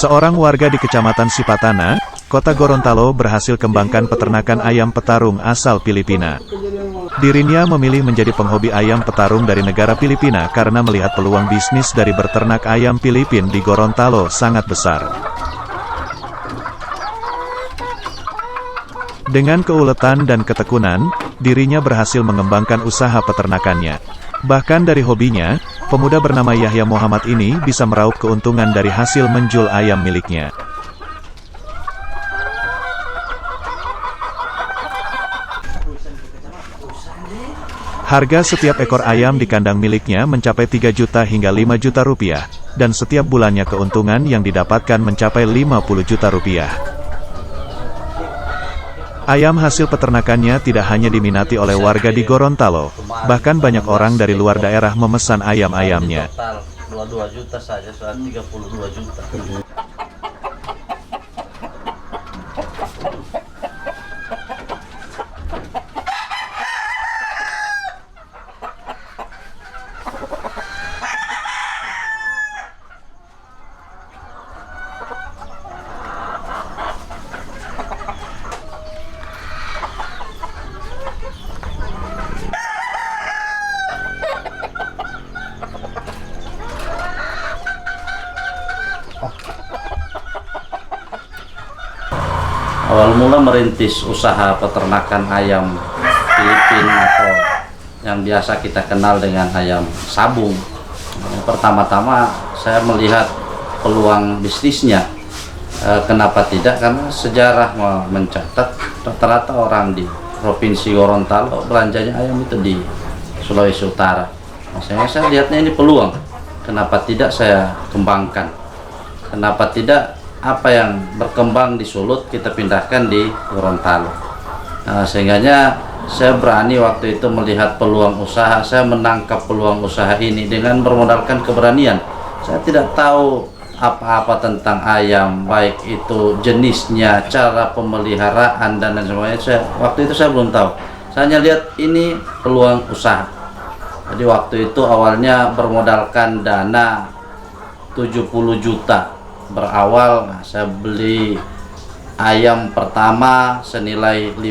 Seorang warga di Kecamatan Sipatana, Kota Gorontalo berhasil kembangkan peternakan ayam petarung asal Filipina. Dirinya memilih menjadi penghobi ayam petarung dari negara Filipina karena melihat peluang bisnis dari beternak ayam Filipin di Gorontalo sangat besar. Dengan keuletan dan ketekunan, dirinya berhasil mengembangkan usaha peternakannya. Bahkan dari hobinya, pemuda bernama Yahya Muhammad ini bisa meraup keuntungan dari hasil menjual ayam miliknya. Harga setiap ekor ayam di kandang miliknya mencapai 3 juta hingga 5 juta rupiah, dan setiap bulannya keuntungan yang didapatkan mencapai 50 juta rupiah. Ayam hasil peternakannya tidak hanya diminati oleh warga di Gorontalo, bahkan banyak orang dari luar daerah memesan ayam-ayamnya. Total 22 juta saja, 32 juta. Awal mula merintis usaha peternakan ayam Filipin atau yang biasa kita kenal dengan ayam sabung. Pertama-tama saya melihat peluang bisnisnya. Kenapa tidak? Karena sejarah mencatat rata-rata orang di Provinsi Gorontalo belanjanya ayam itu di Sulawesi Utara. Makanya saya lihatnya ini peluang. Kenapa tidak saya kembangkan? Kenapa tidak apa yang berkembang di Sulut kita pindahkan di Gorontalo. Sehingganya saya berani waktu itu melihat peluang usaha, saya menangkap peluang usaha ini dengan bermodalkan keberanian. Saya tidak tahu apa-apa tentang ayam, baik itu jenisnya, cara pemeliharaan dan lain sebagainya. Waktu itu saya belum tahu. Saya hanya lihat ini peluang usaha. Jadi waktu itu awalnya bermodalkan dana 70 juta. Berawal saya beli ayam pertama senilai 15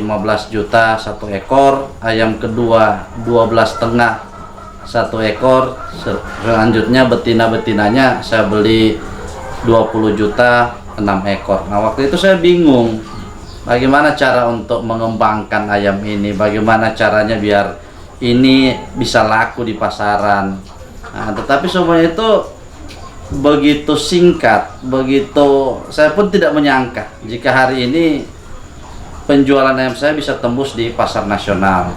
juta satu ekor, ayam kedua 12,5 satu ekor, selanjutnya betina-betinanya saya beli 20 juta 6 ekor. Nah waktu itu saya bingung bagaimana cara untuk mengembangkan ayam ini, bagaimana caranya biar ini bisa laku di pasaran. Nah, tetapi semuanya itu begitu singkat, begitu saya pun tidak menyangka jika hari ini penjualan ayam saya bisa tembus di pasar nasional.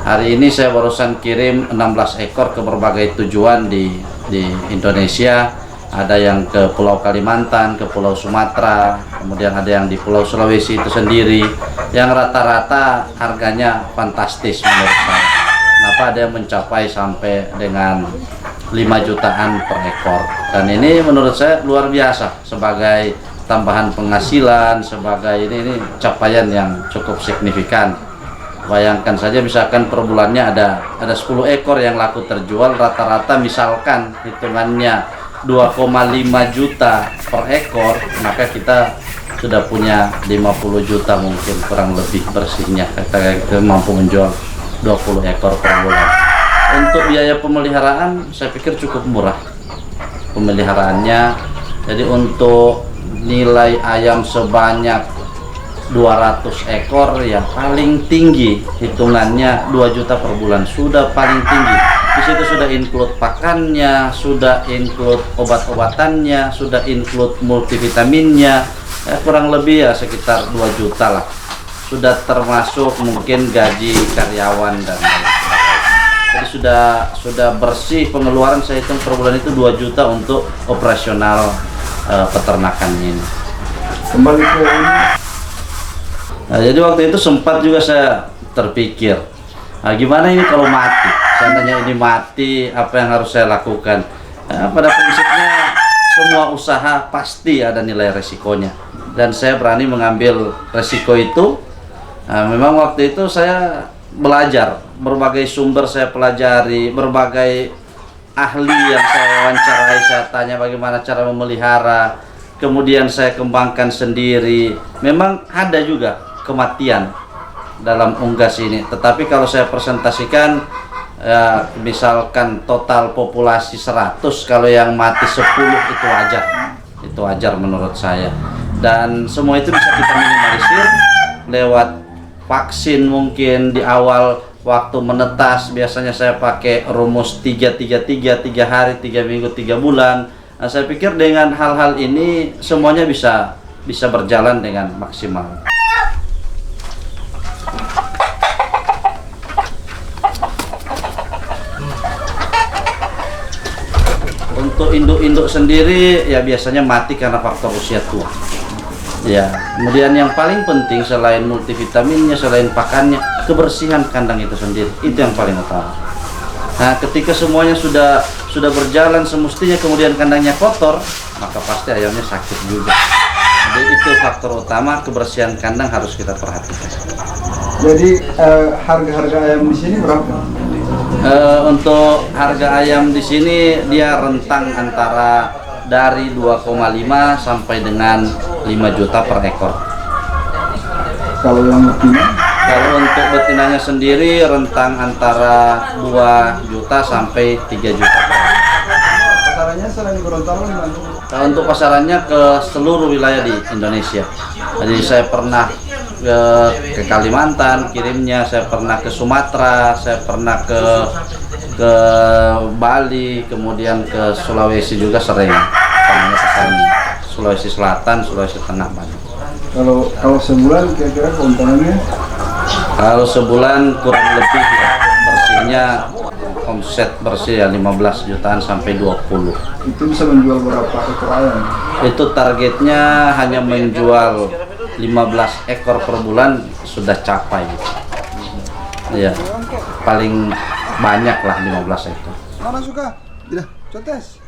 Hari ini saya barusan kirim 16 ekor ke berbagai tujuan di Indonesia. Ada yang ke Pulau Kalimantan, ke Pulau Sumatera, kemudian ada yang di Pulau Sulawesi itu sendiri, yang rata-rata harganya fantastis menurut saya. Kenapa ada yang mencapai sampai dengan 5 jutaan per ekor, dan ini menurut saya luar biasa sebagai tambahan penghasilan, sebagai ini capaian yang cukup signifikan. Bayangkan saja misalkan per bulannya ada 10 ekor yang laku terjual, rata-rata misalkan hitungannya 2,5 juta per ekor, maka kita sudah punya 50 juta mungkin kurang lebih bersihnya kita mampu menjual 20 ekor per bulan. Untuk biaya pemeliharaan saya pikir cukup murah pemeliharaannya. Jadi untuk nilai ayam sebanyak 200 ekor ya paling tinggi hitungannya 2 juta per bulan, sudah paling tinggi. Di situ sudah include pakannya, sudah include obat-obatannya, sudah include multivitaminnya, ya kurang lebih ya sekitar 2 juta lah. Sudah termasuk mungkin gaji karyawan dan lain-lain. Jadi sudah bersih pengeluaran, saya hitung per bulan itu 2 juta untuk operasional peternakan ini. Kembali ke ini. Nah, jadi waktu itu sempat juga saya terpikir, nah, gimana ini kalau mati? Seandainya ini mati, apa yang harus saya lakukan? Nah, pada prinsipnya semua usaha pasti ada nilai resikonya, dan saya berani mengambil resiko itu. Nah, memang waktu itu saya belajar, berbagai sumber saya pelajari, berbagai ahli yang saya wawancarai, saya tanya bagaimana cara memelihara. kemudian saya kembangkan sendiri. Memang ada juga kematian dalam unggas ini, tetapi kalau saya presentasikan, ya, misalkan total populasi 100, kalau yang mati 10 itu wajar menurut saya. Dan semua itu bisa kita minimalisir lewat vaksin. Mungkin di awal waktu menetas biasanya saya pakai rumus 3-3-3, 3 hari, 3 minggu, 3 bulan. Nah, saya pikir dengan hal-hal ini semuanya bisa berjalan dengan maksimal. Untuk induk-induk sendiri ya biasanya mati karena faktor usia tua. Ya, kemudian yang paling penting selain multivitaminnya, selain pakannya, kebersihan kandang itu sendiri. Itu yang paling utama. Nah, ketika semuanya sudah berjalan semestinya, kemudian kandangnya kotor, maka pasti ayamnya sakit juga. Jadi itu faktor utama, kebersihan kandang harus kita perhatikan. Jadi harga-harga ayam di sini berapa? Untuk harga ayam di sini dia rentang antara dari 2,5 sampai dengan 5 juta per ekor. Kalau yang betina? Kalau untuk betinanya sendiri rentang antara 2 juta sampai 3 juta per ekor. Pasarannya selain Gorontalo di mana? Kalau untuk pasarannya ke seluruh wilayah di Indonesia. Jadi saya pernah ke Kalimantan kirimnya, saya pernah ke Sumatera, saya pernah ke Bali, kemudian ke Sulawesi juga sering. Sulawesi Selatan, Sulawesi Tengah banyak. Kalau sebulan kira-kira keuntungannya? Kalau sebulan kurang lebih ya, bersihnya omset bersih ya 15 jutaan sampai 20. Itu bisa menjual berapa ekor ayam? Itu targetnya hanya menjual 15 ekor per bulan sudah capai. Ya, paling banyak lah 15 ekor. Mana suka? Tidak, cotes.